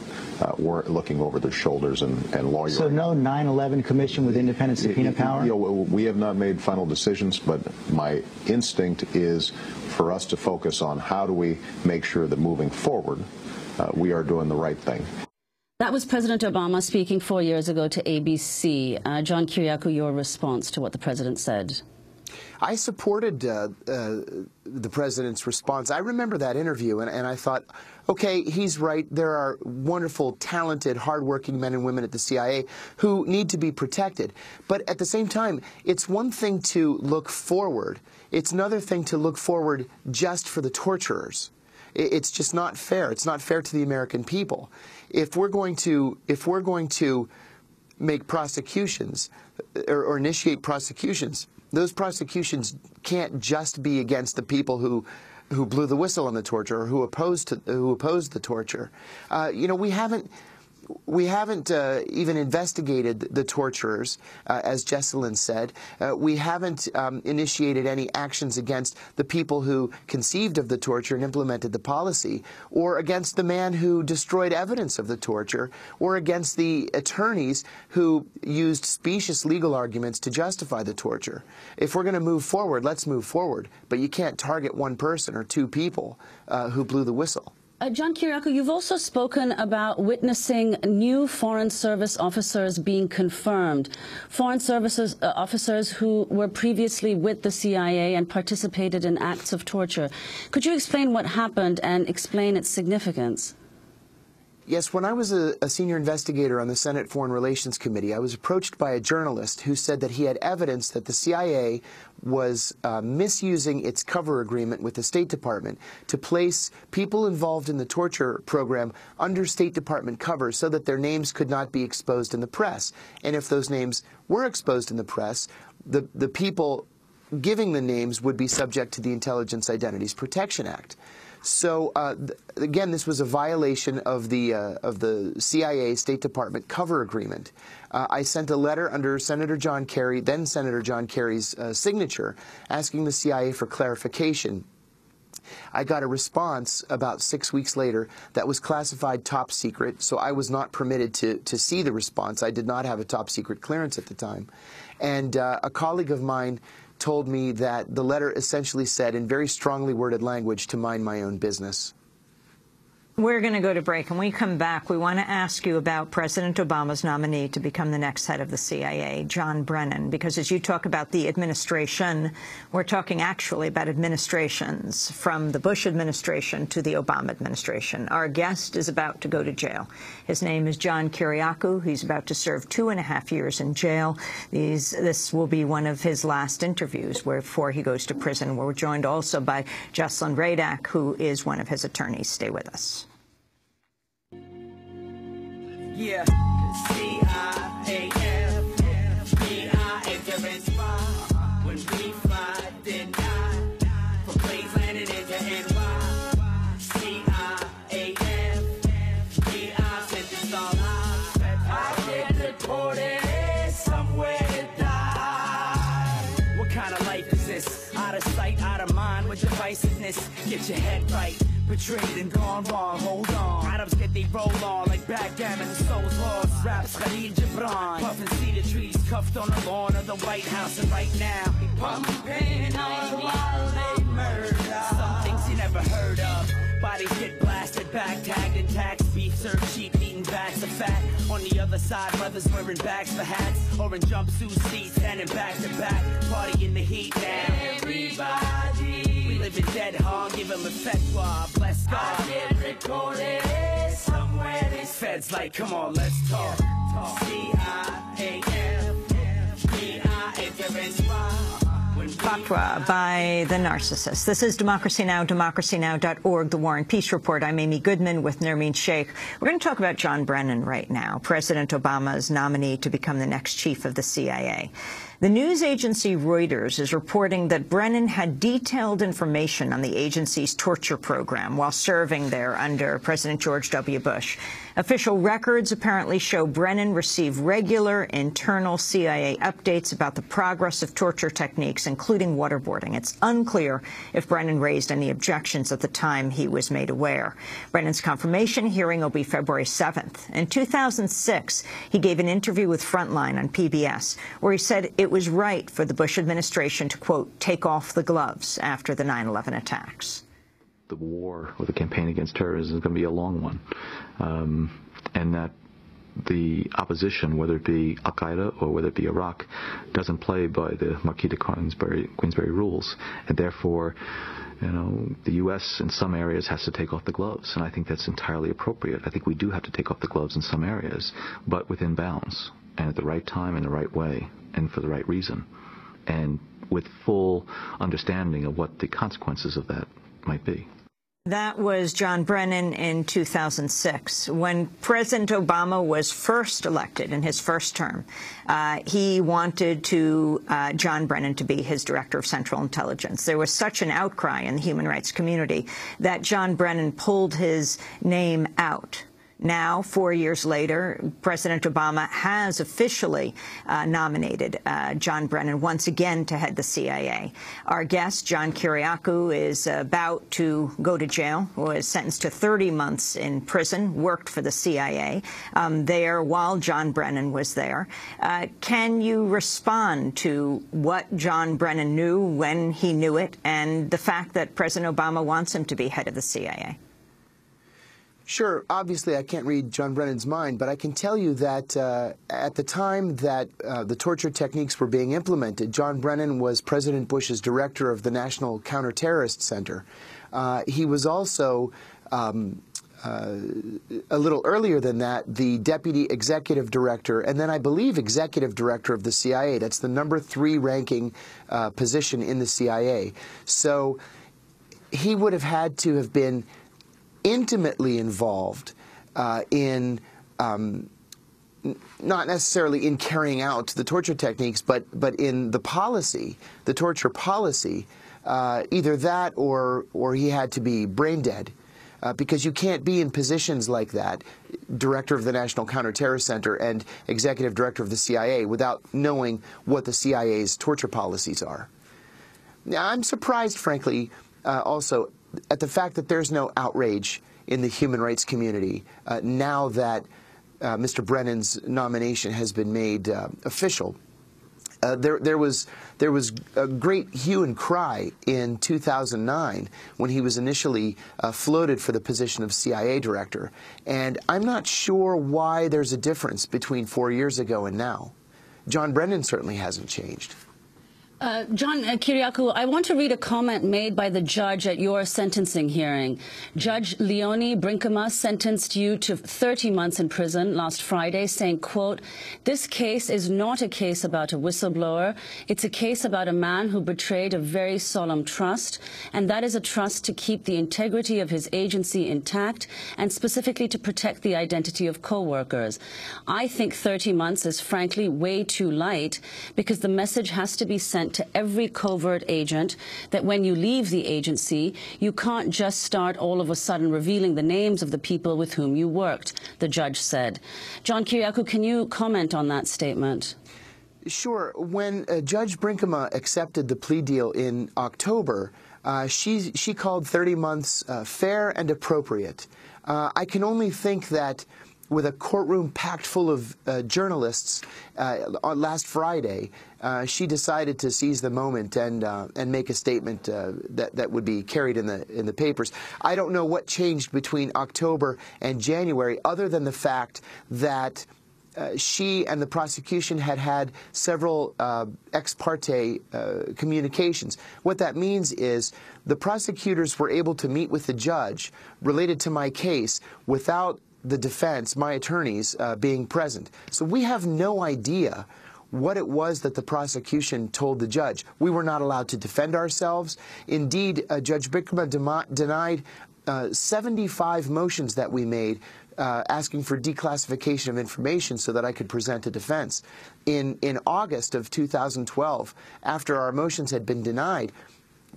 looking over their shoulders and lawyering. So no 9/11 commission with independent subpoena power? We have not made final decisions, but my instinct is for us to focus on how do we make sure that moving forward we are doing the right thing. That was President Obama speaking 4 years ago to ABC. John Kiriakou, your response to what the president said. I supported the president's response. I remember that interview, and I thought, okay, he's right. There are wonderful, talented, hardworking men and women at the CIA who need to be protected. But at the same time, it's one thing to look forward. It's another thing to look forward just for the torturers. It's just not fair. It's not fair to the American people. If we're going to make prosecutions or initiate prosecutions, those prosecutions can't just be against the people who blew the whistle on the torture or who opposed the torture. We haven't even investigated the torturers, as Jesselyn said. We haven't initiated any actions against the people who conceived of the torture and implemented the policy, or against the man who destroyed evidence of the torture, or against the attorneys who used specious legal arguments to justify the torture. If we're going to move forward, let's move forward. But you can't target one person or 2 people who blew the whistle. John Kiriakou, you've also spoken about witnessing new Foreign Service officers being confirmed, Foreign Service officers who were previously with the CIA and participated in acts of torture. Could you explain what happened and explain its significance? Yes, when I was a senior investigator on the Senate Foreign Relations Committee, I was approached by a journalist who said that he had evidence that the CIA was misusing its cover agreement with the State Department to place people involved in the torture program under State Department cover so that their names could not be exposed in the press. And if those names were exposed in the press, the people giving the names would be subject to the Intelligence Identities Protection Act. So, again, this was a violation of the CIA State Department cover agreement. I sent a letter under Senator John Kerry, then Senator John Kerry's signature, asking the CIA for clarification. I got a response about 6 weeks later that was classified top secret, so I was not permitted to see the response. I did not have a top secret clearance at the time. And a colleague of mine told me that the letter essentially said, in very strongly worded language, to mind my own business. We're going to go to break. When we come back, we want to ask you about President Obama's nominee to become the next head of the CIA, John Brennan, because as you talk about the administration, we're talking actually about administrations from the Bush administration to the Obama administration. Our guest is about to go to jail. His name is John Kiriakou. He's about to serve 2.5 years in jail. This will be one of his last interviews before he goes to prison. We're joined also by Jocelyn Radak, who is one of his attorneys. Stay with us. Yeah, C-I-A-F, when we fly, then die, for planes landing into NY, C-I-A-F, sent this all out, I get reported somewhere to die. What kind of life is this? Out of sight, out of mind with divisiveness, get your head right. Betrayed and gone wrong, hold on. Atoms get they roll on like backgammon, the soul's lost. Raps Khalil Gibran, puffin' cedar trees, cuffed on the lawn of the White House. And right now, pumping on while they murder. Some things you never heard of. Bodies get blasted, back tagged and taxed. Beef served cheap, eating bags of fat. On the other side, brothers wearing bags for hats, or in jumpsuit seats, standing back to back. Party in the heat now. Everybody. Living dead hard, give him a fatwa, bless God. I get recorded somewhere. These feds like, come on, let's talk. C-I-A-F, Fatwa by the narcissist. This is Democracy Now!, democracynow.org, The War and Peace Report. I'm Amy Goodman with Nermeen Sheikh. We're going to talk about John Brennan right now, President Obama's nominee to become the next chief of the CIA. The news agency Reuters is reporting that Brennan had detailed information on the agency's torture program while serving there under President George W. Bush. Official records apparently show Brennan received regular internal CIA updates about the progress of torture techniques, including waterboarding. It's unclear if Brennan raised any objections at the time he was made aware. Brennan's confirmation hearing will be February 7th. In 2006, he gave an interview with Frontline on PBS, where he said it was right for the Bush administration to, quote, take off the gloves after the 9/11 attacks. The war or the campaign against terrorism is going to be a long one, and that the opposition, whether it be al-Qaeda or whether it be Iraq, doesn't play by the Marquis de Queensberry rules, and therefore, you know, the U.S. in some areas has to take off the gloves, and I think that's entirely appropriate. I think we do have to take off the gloves in some areas, but within bounds, and at the right time, in the right way, and for the right reason, and with full understanding of what the consequences of that might be. That was John Brennan in 2006. When President Obama was first elected in his first term, he wanted John Brennan to be his director of Central Intelligence. There was such an outcry in the human rights community that John Brennan pulled his name out. Now, 4 years later, President Obama has officially nominated John Brennan once again to head the CIA. Our guest, John Kiriakou, is about to go to jail, was sentenced to 30 months in prison, worked for the CIA there while John Brennan was there. Can you respond to what John Brennan knew when he knew it and the fact that President Obama wants him to be head of the CIA? Sure. Obviously, I can't read John Brennan's mind, but I can tell you that at the time that the torture techniques were being implemented, John Brennan was President Bush's director of the National Counterterrorist Center. He was also, a little earlier than that, the deputy executive director, and then I believe executive director of the CIA. That's the number 3 ranking position in the CIA. So he would have had to have been intimately involved in not necessarily in carrying out the torture techniques, but in the policy, the torture policy. Either that or he had to be brain dead, because you can't be in positions like that, director of the National Counterterrorist Center and executive director of the CIA, without knowing what the CIA's torture policies are. Now, I'm surprised, frankly, also at the fact that there's no outrage in the human rights community now that Mr. Brennan's nomination has been made official. There was a great hue and cry in 2009 when he was initially floated for the position of CIA director, and I'm not sure why there's a difference between 4 years ago and now. John Brennan certainly hasn't changed. John Kiriakou, I want to read a comment made by the judge at your sentencing hearing. Judge Leonie Brinkema sentenced you to 30 months in prison last Friday, saying, quote, "This case is not a case about a whistleblower. It's a case about a man who betrayed a very solemn trust, and that is a trust to keep the integrity of his agency intact and specifically to protect the identity of co-workers. I think 30 months is frankly way too light because the message has to be sent to every covert agent that when you leave the agency, you can't just start all of a sudden revealing the names of the people with whom you worked," the judge said. John Kiriakou, can you comment on that statement? Sure. When Judge Brinkema accepted the plea deal in October, she called 30 months fair and appropriate. I can only think that with a courtroom packed full of journalists on last Friday, she decided to seize the moment and make a statement that would be carried in the papers. I don't know what changed between October and January, other than the fact that she and the prosecution had several ex parte communications. What that means is the prosecutors were able to meet with the judge related to my case without the defense, my attorneys, being present. So we have no idea what it was that the prosecution told the judge. We were not allowed to defend ourselves. Indeed, Judge Brinkema denied 75 motions that we made asking for declassification of information so that I could present a defense. In August of 2012, after our motions had been denied,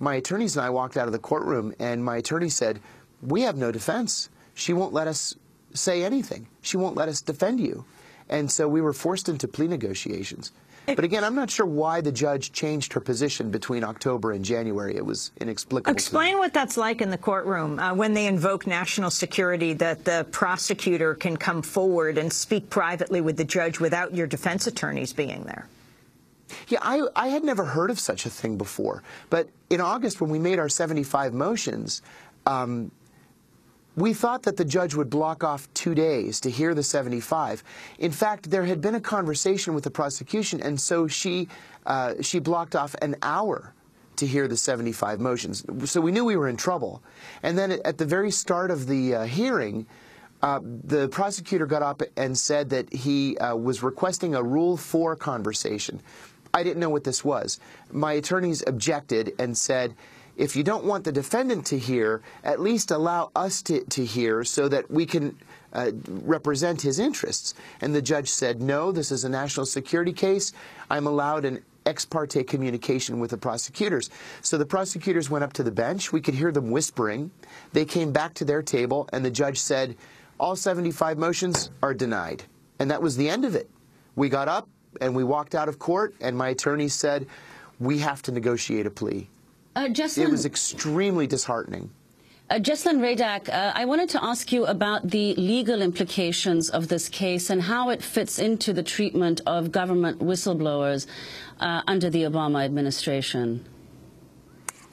my attorneys and I walked out of the courtroom, and my attorney said, "We have no defense. She won't let us say anything. She won't let us defend you." And so we were forced into plea negotiations. But again, I'm not sure why the judge changed her position between October and January. It was inexplicable. Explain what that's like in the courtroom when they invoke national security, that the prosecutor can come forward and speak privately with the judge without your defense attorneys being there. Yeah, I had never heard of such a thing before. But in August, when we made our 75 motions, we thought that the judge would block off 2 days to hear the 75. In fact, there had been a conversation with the prosecution, and so she blocked off an hour to hear the 75 motions. So we knew we were in trouble. And then at the very start of the hearing, the prosecutor got up and said that he was requesting a Rule 4 conversation. I didn't know what this was. My attorneys objected and said, "If you don't want the defendant to hear, at least allow us to hear so that we can represent his interests." And the judge said, "No, this is a national security case. I'm allowed an ex parte communication with the prosecutors." So the prosecutors went up to the bench. We could hear them whispering. They came back to their table, and the judge said, "All 75 motions are denied." And that was the end of it. We got up, and we walked out of court, and my attorney said, "We have to negotiate a plea." It was extremely disheartening. Jesslyn Radak, I wanted to ask you about the legal implications of this case and how it fits into the treatment of government whistleblowers under the Obama administration.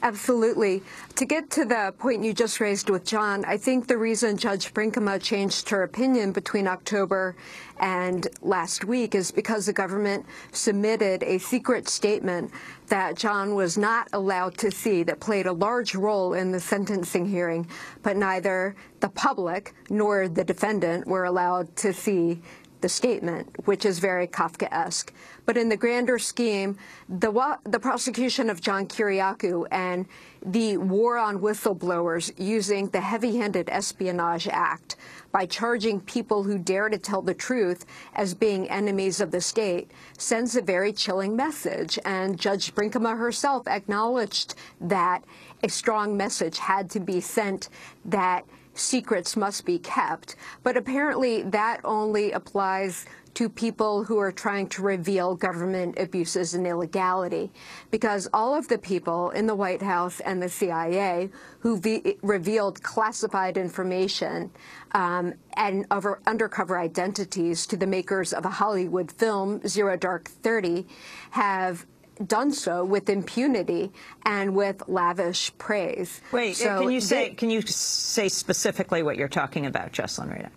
Absolutely. To get to the point you just raised with John, I think the reason Judge Brinkema changed her opinion between October and last week is because the government submitted a secret statement that John was not allowed to see that played a large role in the sentencing hearing, but neither the public nor the defendant were allowed to see the statement, which is very Kafkaesque. But in the grander scheme, the prosecution of John Kiriakou and the war on whistleblowers using the heavy-handed Espionage Act by charging people who dare to tell the truth as being enemies of the state sends a very chilling message. And Judge Brinkema herself acknowledged that a strong message had to be sent that secrets must be kept. But apparently that only applies to people who are trying to reveal government abuses and illegality, because all of the people in the White House and the CIA who revealed classified information and undercover identities to the makers of a Hollywood film, Zero Dark 30, have done so with impunity and with lavish praise. Wait, so can you say specifically what you're talking about, Jessalyn Rada?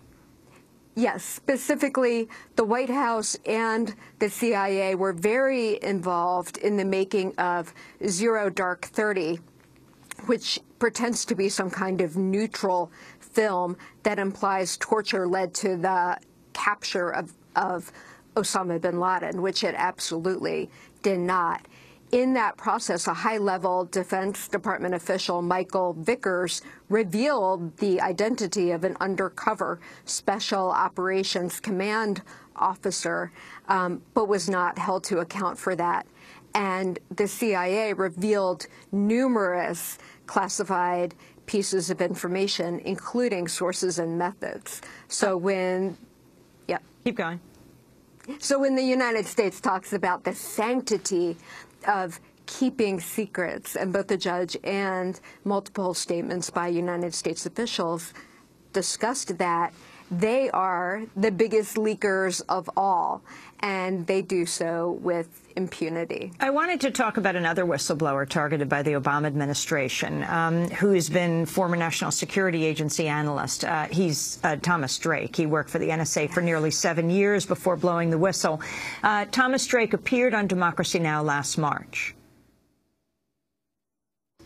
Yes, specifically, the White House and the CIA were very involved in the making of Zero Dark 30, which pretends to be some kind of neutral film that implies torture led to the capture of Osama bin Laden, which it absolutely did not. In that process, a high-level Defense Department official, Michael Vickers, revealed the identity of an undercover Special Operations Command officer, but was not held to account for that. And the CIA revealed numerous classified pieces of information, including sources and methods. So Keep going. So when the United States talks about the sanctity of keeping secrets, and both the judge and multiple statements by United States officials discussed that, they are the biggest leakers of all, and they do so with impunity. I wanted to talk about another whistleblower targeted by the Obama administration, who's been former National Security Agency analyst. He's Thomas Drake. He worked for the NSA for nearly 7 years before blowing the whistle. Thomas Drake appeared on Democracy Now! Last March.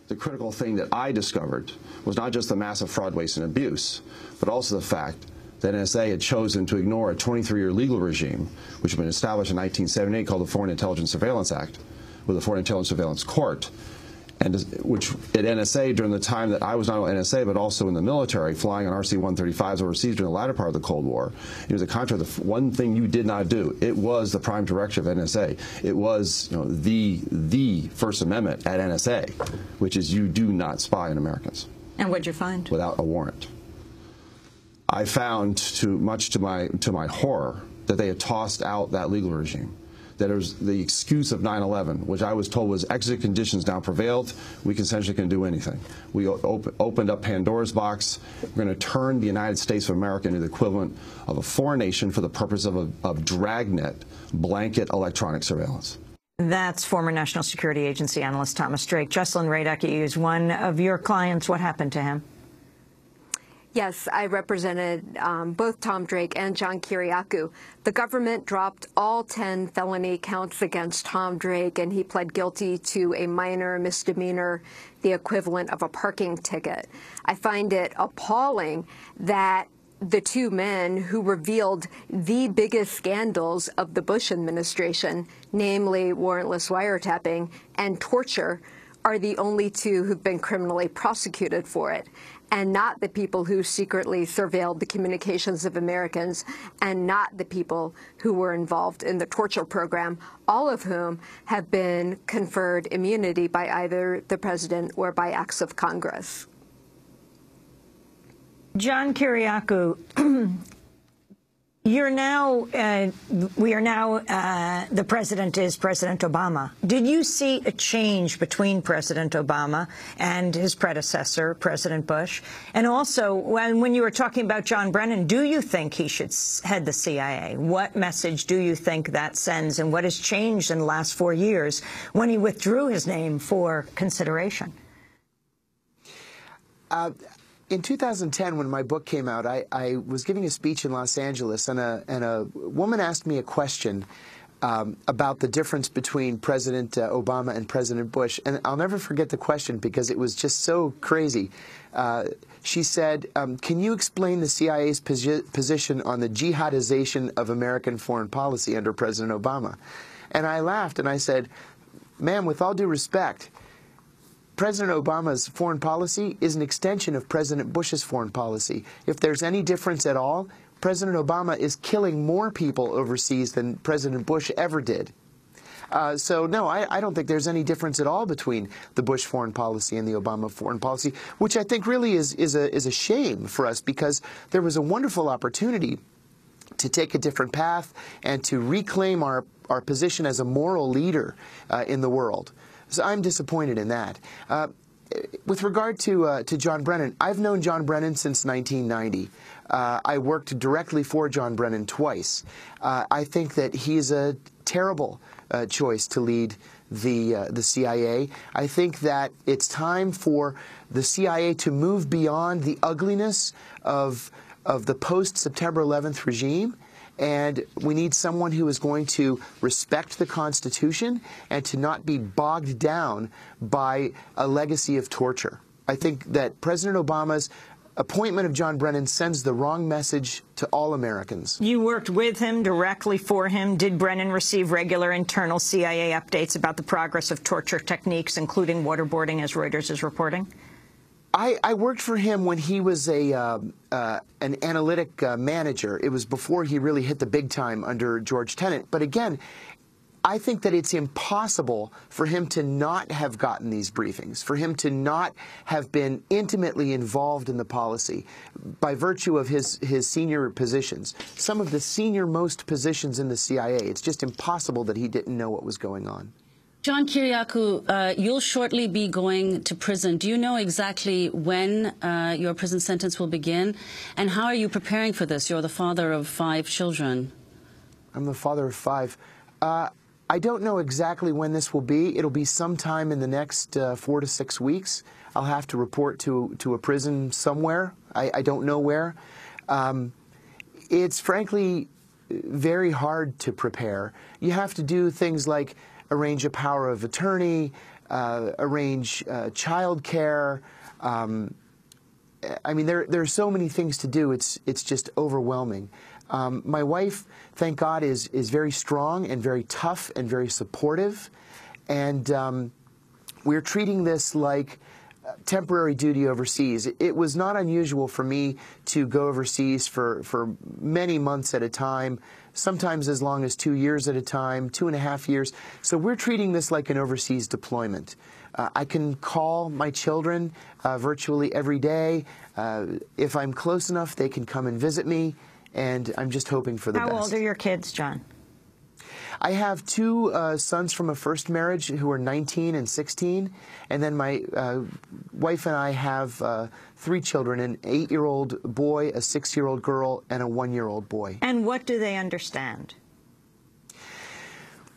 The critical thing that I discovered was not just the massive fraud, waste, and abuse, but also the fact that NSA had chosen to ignore a 23-year legal regime, which had been established in 1978 called the Foreign Intelligence Surveillance Act, with the Foreign Intelligence Surveillance Court, and which at NSA during the time that I was not only NSA but also in the military, flying on RC-135s overseas during the latter part of the Cold War. It was a contract. The one thing you did not do, it was the prime directive of NSA. It was, you know, the First Amendment at NSA, which is you do not spy on Americans. And what'd you find? Without a warrant. I found, much to my horror, that they had tossed out that legal regime. That it was the excuse of 9/11, which I was told was exit conditions now prevailed. We essentially can do anything. We opened up Pandora's box. We're going to turn the United States of America into the equivalent of a foreign nation for the purpose of dragnet, blanket electronic surveillance. That's former National Security Agency analyst Thomas Drake. Jessalyn Rada is one of your clients. What happened to him? Yes, I represented both Tom Drake and John Kiriakou. The government dropped all 10 felony counts against Tom Drake, and he pled guilty to a minor misdemeanor, the equivalent of a parking ticket. I find it appalling that the two men who revealed the biggest scandals of the Bush administration, namely warrantless wiretapping and torture, are the only two who've been criminally prosecuted for it, and not the people who secretly surveilled the communications of Americans, and not the people who were involved in the torture program, all of whom have been conferred immunity by either the president or by acts of Congress. John Kiriakou, you're now, the president is President Obama. Did you see a change between President Obama and his predecessor, President Bush? And also, when you were talking about John Brennan, do you think he should head the CIA? What message do you think that sends, and what has changed in the last 4 years when he withdrew his name for consideration? In 2010, when my book came out, I was giving a speech in Los Angeles, and a woman asked me a question about the difference between President Obama and President Bush. And I'll never forget the question because it was just so crazy. She said, can you explain the CIA's position on the jihadization of American foreign policy under President Obama? And I laughed and I said, ma'am, with all due respect, President Obama's foreign policy is an extension of President Bush's foreign policy. If there's any difference at all, President Obama is killing more people overseas than President Bush ever did. So no, I don't think there's any difference at all between the Bush foreign policy and the Obama foreign policy, which I think really is a shame for us, because there was a wonderful opportunity to take a different path and to reclaim our position as a moral leader in the world. So I'm disappointed in that. With regard to John Brennan, I've known John Brennan since 1990. I worked directly for John Brennan twice. I think that he's a terrible choice to lead the CIA. I think that it's time for the CIA to move beyond the ugliness of the post-September 11th regime. And we need someone who is going to respect the Constitution and to not be bogged down by a legacy of torture. I think that President Obama's appointment of John Brennan sends the wrong message to all Americans. You worked with him, directly for him. Did Brennan receive regular internal CIA updates about the progress of torture techniques, including waterboarding, as Reuters is reporting? I worked for him when he was an analytic manager. It was before he really hit the big time under George Tenet. But again, I think that it's impossible for him to not have gotten these briefings, for him to not have been intimately involved in the policy by virtue of his senior positions, some of the senior-most positions in the CIA. It's just impossible that he didn't know what was going on. John Kiriakou, you'll shortly be going to prison. Do you know exactly when your prison sentence will begin? And how are you preparing for this? You're the father of 5 children. I'm the father of 5. I don't know exactly when this will be. It'll be sometime in the next 4 to 6 weeks. I'll have to report to a prison somewhere. I don't know where. It's frankly very hard to prepare. You have to do things like arrange a power of attorney, arrange child care. I mean, there are so many things to do. It's just overwhelming. My wife, thank God, is very strong and very tough and very supportive. And we're treating this like temporary duty overseas. It was not unusual for me to go overseas for many months at a time, sometimes as long as 2 years at a time, 2.5 years. So we're treating this like an overseas deployment. I can call my children virtually every day. If I'm close enough, they can come and visit me, and I'm just hoping for the best. How old are your kids, John? I have 2 sons from a first marriage who are 19 and 16, and then my wife and I have 3 children, an 8-year-old boy, a 6-year-old girl, and a 1-year-old boy. And what do they understand?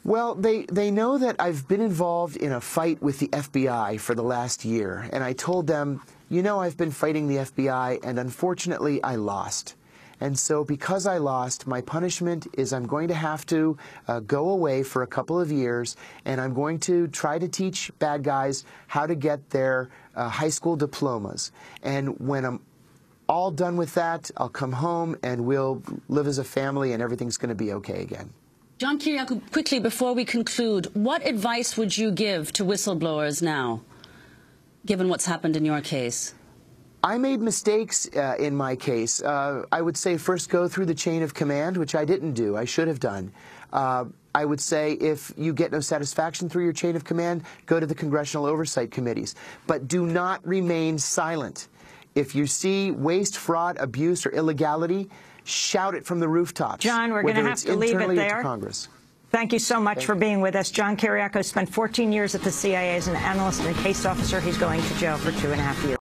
Well, they know that I've been involved in a fight with the FBI for the last year, and I told them, you know, I've been fighting the FBI, and unfortunately I lost. And so because I lost, my punishment is I'm going to have to go away for a couple of years, and I'm going to try to teach bad guys how to get their high school diplomas. And when I'm all done with that, I'll come home and we'll live as a family and everything's going to be okay again. John Kiriakou, quickly, before we conclude, what advice would you give to whistleblowers now, given what's happened in your case? I made mistakes in my case. I would say first go through the chain of command, which I didn't do. I should have done. I would say if you get no satisfaction through your chain of command, go to the congressional oversight committees. But do not remain silent. If you see waste, fraud, abuse, or illegality, shout it from the rooftops. John, we're going to have to leave it there. Congress. Thank you so much for being with us. John Kiriakou spent 14 years at the CIA as an analyst and a case officer. He's going to jail for 2.5 years.